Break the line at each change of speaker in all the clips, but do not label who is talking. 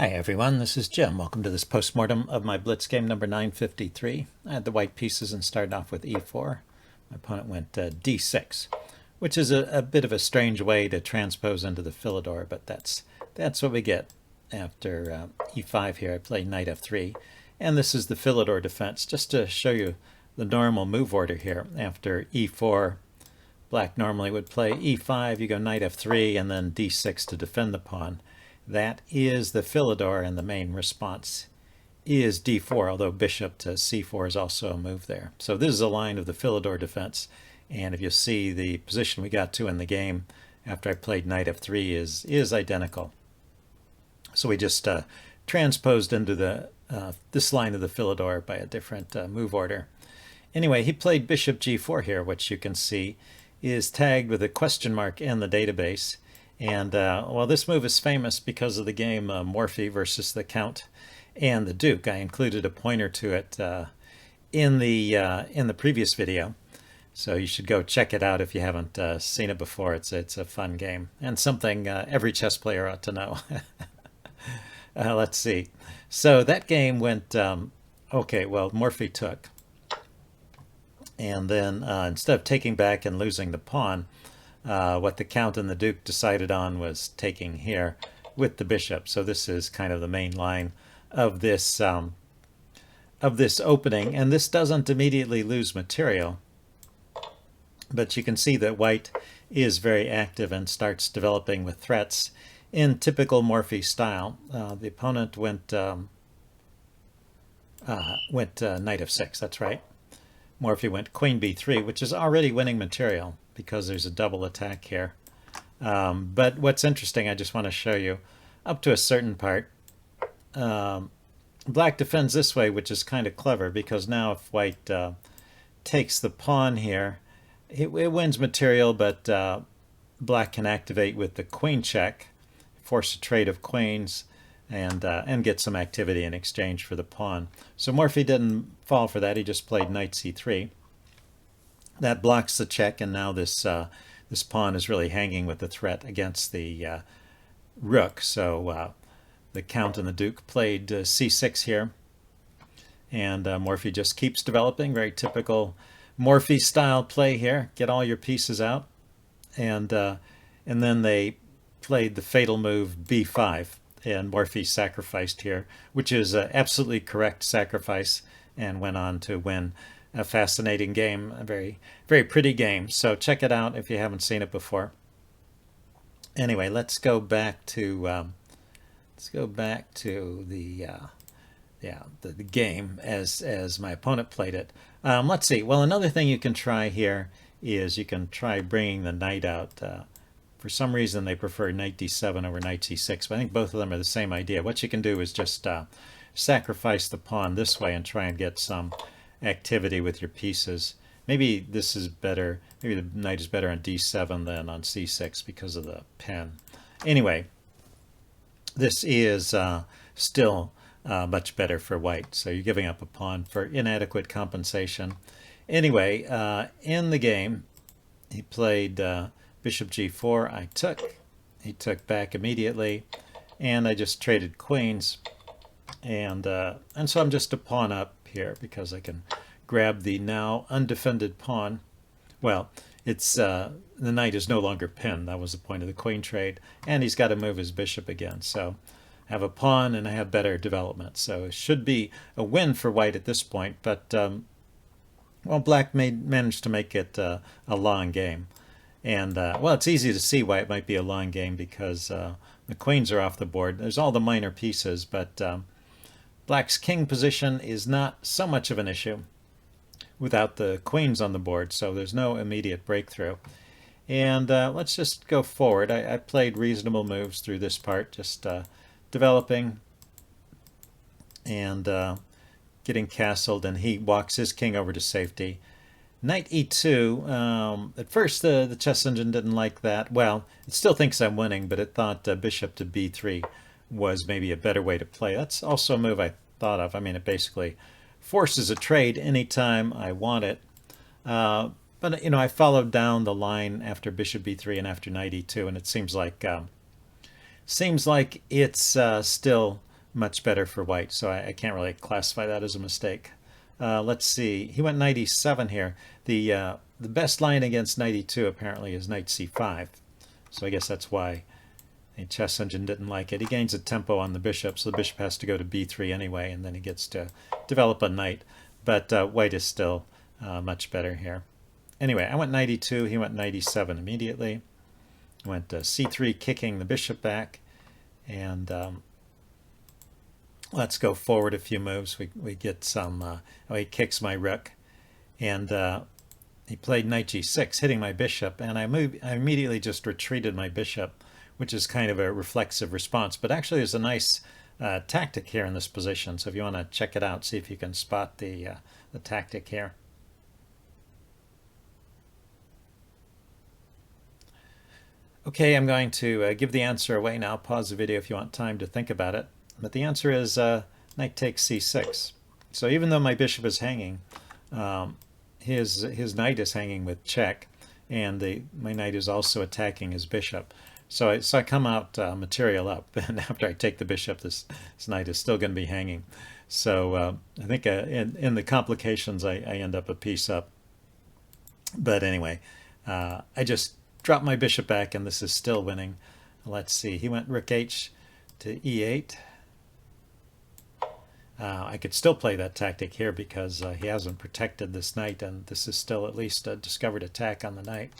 Hi everyone, this is Jim. Welcome to this postmortem of my Blitz game number 953. I had the white pieces and started off with e4. My opponent went d6, which is a bit of a strange way to transpose into the Philidor, but that's what we get after e5 here. I play knight f3, and this is the Philidor defense, just to show you the normal move order here. After e4, black normally would play e5, you go knight f3, and then d6 to defend the pawn. That is the Philidor, and the main response is d4, although bishop to c4 is also a move there. So this is a line of the Philidor defense, and if you see the position we got to in the game after I played knight f3 is identical. So we just transposed into the this line of the Philidor by a different move order. Anyway, he played bishop g4 here, which you can see is tagged with a question mark in the database. And well, this move is famous because of the game Morphy versus the Count and the Duke. I included a pointer to it in the previous video, so you should go check it out if you haven't seen it before. It's a fun game and something every chess player ought to know. Let's see. So that game went okay. Well, Morphy took, and then instead of taking back and losing the pawn, what the Count and the Duke decided on was taking here with the bishop. So this is kind of the main line of this opening, and this doesn't immediately lose material, but you can see that white is very active and starts developing with threats in typical Morphy style. The opponent went knight f6. That's right. Morphy went queen b3, which is already winning material because there's a double attack here. But what's interesting, I just want to show you, up to a certain part, black defends this way, which is kind of clever, because now if white takes the pawn here, it wins material, but black can activate with the queen check, force a trade of queens, and get some activity in exchange for the pawn. So Morphy didn't fall for that. He just played knight c3. That blocks the check, and now this this pawn is really hanging with the threat against the rook. So the Count and the Duke played c6 here, and Morphy just keeps developing. Very typical Morphy style play here. Get all your pieces out, and then they played the fatal move b5. And Morphy sacrificed here, which is an absolutely correct sacrifice, and went on to win a fascinating game, a very, very pretty game. So check it out if you haven't seen it before. Anyway, let's go back to the game as my opponent played it. Let's see. Well, another thing you can try here is you can try bringing the knight out. For some reason, they prefer knight d7 over knight c6, but I think both of them are the same idea. What you can do is just sacrifice the pawn this way and try and get some activity with your pieces. Maybe this is better. Maybe the knight is better on d7 than on c6 because of the pen. Anyway, this is still much better for white. So you're giving up a pawn for inadequate compensation. Anyway, in the game, he played bishop g4, I took. He took back immediately, and I just traded queens, and so I'm just a pawn up here because I can grab the now undefended pawn. Well, it's the knight is no longer pinned. That was the point of the queen trade, and he's got to move his bishop again. So I have a pawn, and I have better development. So it should be a win for white at this point, but well, black managed to make it a long game. And, well, it's easy to see why it might be a long game because the queens are off the board. There's all the minor pieces, but black's king position is not so much of an issue without the queens on the board, so there's no immediate breakthrough. And let's just go forward. I played reasonable moves through this part, just developing and getting castled, and he walks his king over to safety. Knight e2, at first the chess engine didn't like that. Well, it still thinks I'm winning, but it thought bishop to b3 was maybe a better way to play. That's also a move I thought of. I mean, it basically forces a trade anytime I want it. But, you know, I followed down the line after bishop b3 and after knight e2, and it seems like it's still much better for white, so I can't really classify that as a mistake. Let's see. He went knight e7 here. The best line against knight e2 apparently is knight c5. So I guess that's why the chess engine didn't like it. He gains a tempo on the bishop, so the bishop has to go to b3 anyway, and then he gets to develop a knight. But white is still much better here. Anyway, I went knight e2. He went knight e7 immediately. Went c3, kicking the bishop back. And let's go forward a few moves. We get some, oh, he kicks my rook, and he played knight g6, hitting my bishop, and I immediately just retreated my bishop, which is kind of a reflexive response. But actually there's a nice tactic here in this position, so if you want to check it out, see if you can spot the tactic here. Okay, I'm going to give the answer away now. Pause the video if you want time to think about it. But the answer is knight takes c6. So even though my bishop is hanging, his knight is hanging with check, and my knight is also attacking his bishop. So I come out material up, and after I take the bishop, this knight is still going to be hanging. So I think in the complications, I end up a piece up. But anyway, I just dropped my bishop back, and this is still winning. Let's see. He went rook h to e8. I could still play that tactic here because he hasn't protected this knight, and this is still at least a discovered attack on the knight.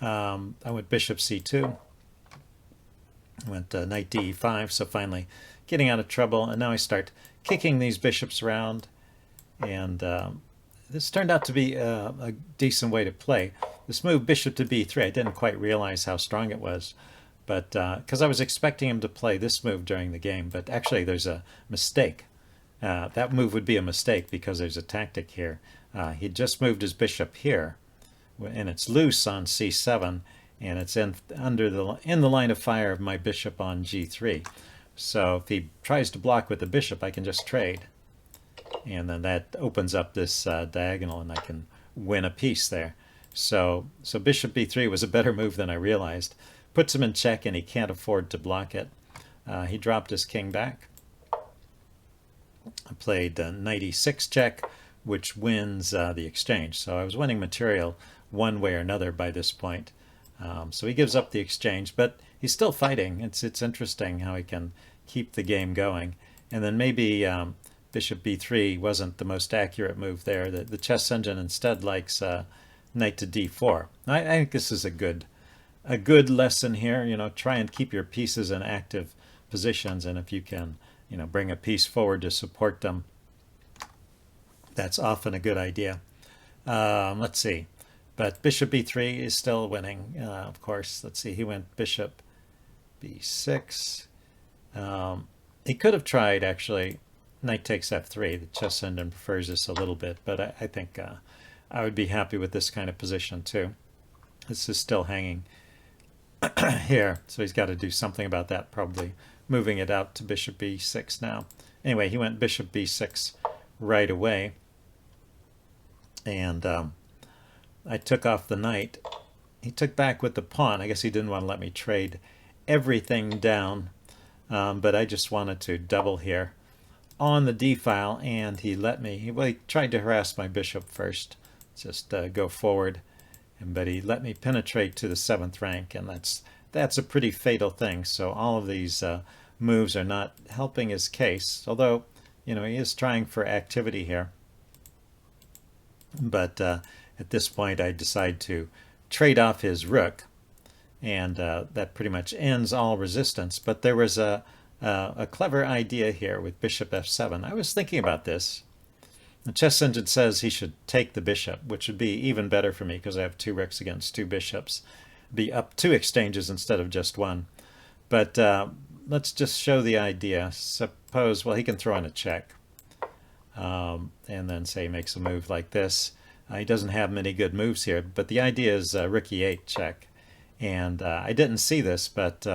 I went bishop c2. I went knight d5, so finally getting out of trouble, and now I start kicking these bishops around, and this turned out to be a decent way to play. This move bishop to b3, I didn't quite realize how strong it was, but because I was expecting him to play this move during the game, but actually there's a mistake. That move would be a mistake because there's a tactic here. He just moved his bishop here, and it's loose on c7, and it's in the line of fire of my bishop on g3. So if he tries to block with the bishop, I can just trade, and then that opens up this diagonal, and I can win a piece there. So bishop b3 was a better move than I realized. Puts him in check, and he can't afford to block it. He dropped his king back. I played knight e6 check, which wins the exchange. So I was winning material one way or another by this point. So he gives up the exchange, but he's still fighting. It's interesting how he can keep the game going. And then maybe bishop b3 wasn't the most accurate move there. The chess engine instead likes knight to d4. I think this is a good lesson here. You know, try and keep your pieces in active positions, and if you can, you know, bring a piece forward to support them, that's often a good idea. Let's see. But bishop b3 is still winning, of course. Let's see, he went bishop b6. He could have tried, actually, knight takes f3. The chess engine prefers this a little bit, but I think I would be happy with this kind of position too. This is still hanging here, so he's got to do something about that, probably moving it out to bishop b6 now. Anyway, he went bishop b6 right away, and I took off the knight. He took back with the pawn. I guess he didn't want to let me trade everything down, but I just wanted to double here on the d file, and he let me. Well, he tried to harass my bishop first, just go forward, but he let me penetrate to the 7th rank, and that's a pretty fatal thing. So all of these moves are not helping his case, although, you know, he is trying for activity here. But at this point, I decide to trade off his rook, and that pretty much ends all resistance. But there was a clever idea here with bishop f7. I was thinking about this. The chess engine says he should take the bishop, which would be even better for me because I have 2 rooks against 2 bishops. Be up 2 exchanges instead of just 1. But let's just show the idea. Suppose, well, he can throw in a check, and then say he makes a move like this. He doesn't have many good moves here, but the idea is rook e8 check. And I didn't see this, but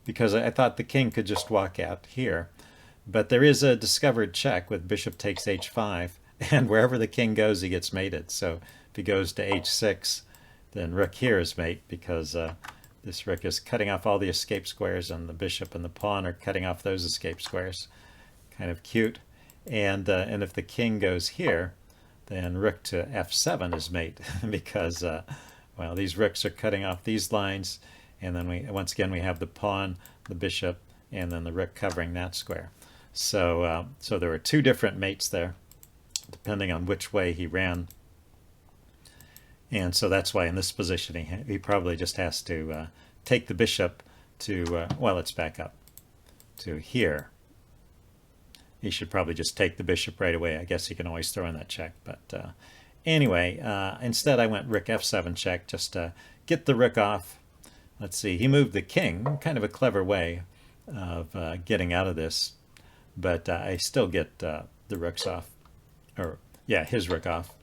because I thought the king could just walk out here. But there is a discovered check with bishop takes h5, and wherever the king goes, he gets mated. So if he goes to h6, then rook here is mate, because This rook is cutting off all the escape squares, and the bishop and the pawn are cutting off those escape squares. Kind of cute. And if the king goes here, then rook to f7 is mate because well, these rooks are cutting off these lines, and then once again we have the pawn, the bishop, and then the rook covering that square. So so there were two different mates there, depending on which way he ran. And so that's why in this position he probably just has to take the bishop to, well, let's back up to here. He should probably just take the bishop right away. I guess he can always throw in that check. But anyway, instead I went rook f7 check just to get the rook off. Let's see, he moved the king, kind of a clever way of getting out of this. But I still get the rooks off, or yeah, his rook off.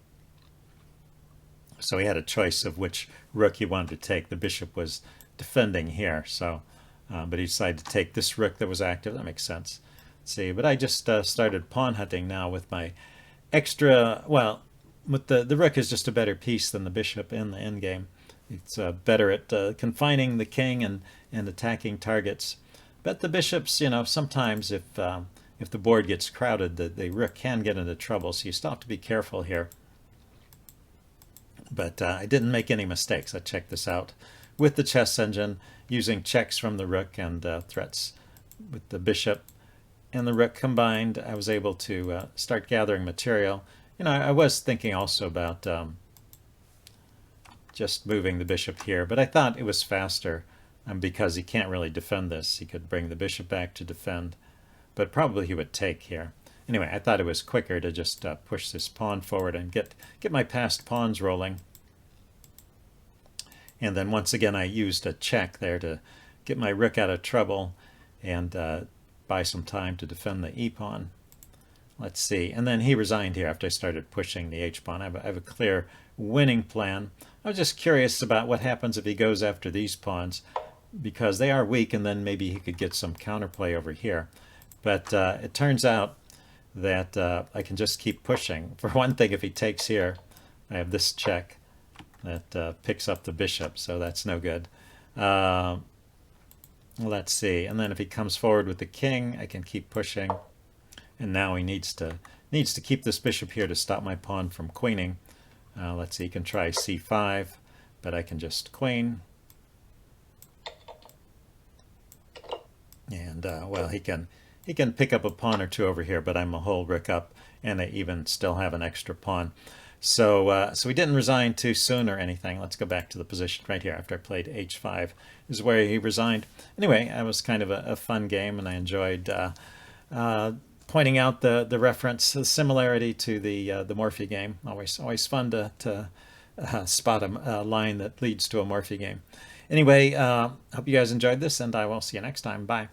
So he had a choice of which rook he wanted to take. The bishop was defending here, so but he decided to take this rook that was active. That makes sense. Let's see, but I just started pawn hunting now with my extra, well, with the rook is just a better piece than the bishop in the endgame. It's better at confining the king and attacking targets. But the bishops, you know, sometimes if the board gets crowded, the rook can get into trouble, so you still have to be careful here. But I didn't make any mistakes. I checked this out with the chess engine using checks from the rook and threats with the bishop and the rook combined. I was able to start gathering material. You know, I was thinking also about just moving the bishop here, but I thought it was faster because he can't really defend this. He could bring the bishop back to defend, but probably he would take here. Anyway, I thought it was quicker to just push this pawn forward and get my passed pawns rolling. And then once again, I used a check there to get my rook out of trouble and buy some time to defend the e-pawn. Let's see. And then he resigned here after I started pushing the h-pawn. I have a clear winning plan. I was just curious about what happens if he goes after these pawns, because they are weak, and then maybe he could get some counterplay over here. But it turns out that I can just keep pushing. For one thing, if he takes here, I have this check that picks up the bishop, so that's no good. Let's see, and then if he comes forward with the king, I can keep pushing. And now he needs to keep this bishop here to stop my pawn from queening. Let's see, he can try c5, but I can just queen. And well, he can pick up a pawn or two over here, but I'm a whole rook up, and I even still have an extra pawn. So so he didn't resign too soon or anything. Let's go back to the position right here after I played h5. This is where he resigned. Anyway, it was kind of a fun game, and I enjoyed pointing out the reference, the similarity to the Morphy game. Always fun to spot a line that leads to a Morphy game. Anyway, hope you guys enjoyed this, and I will see you next time. Bye.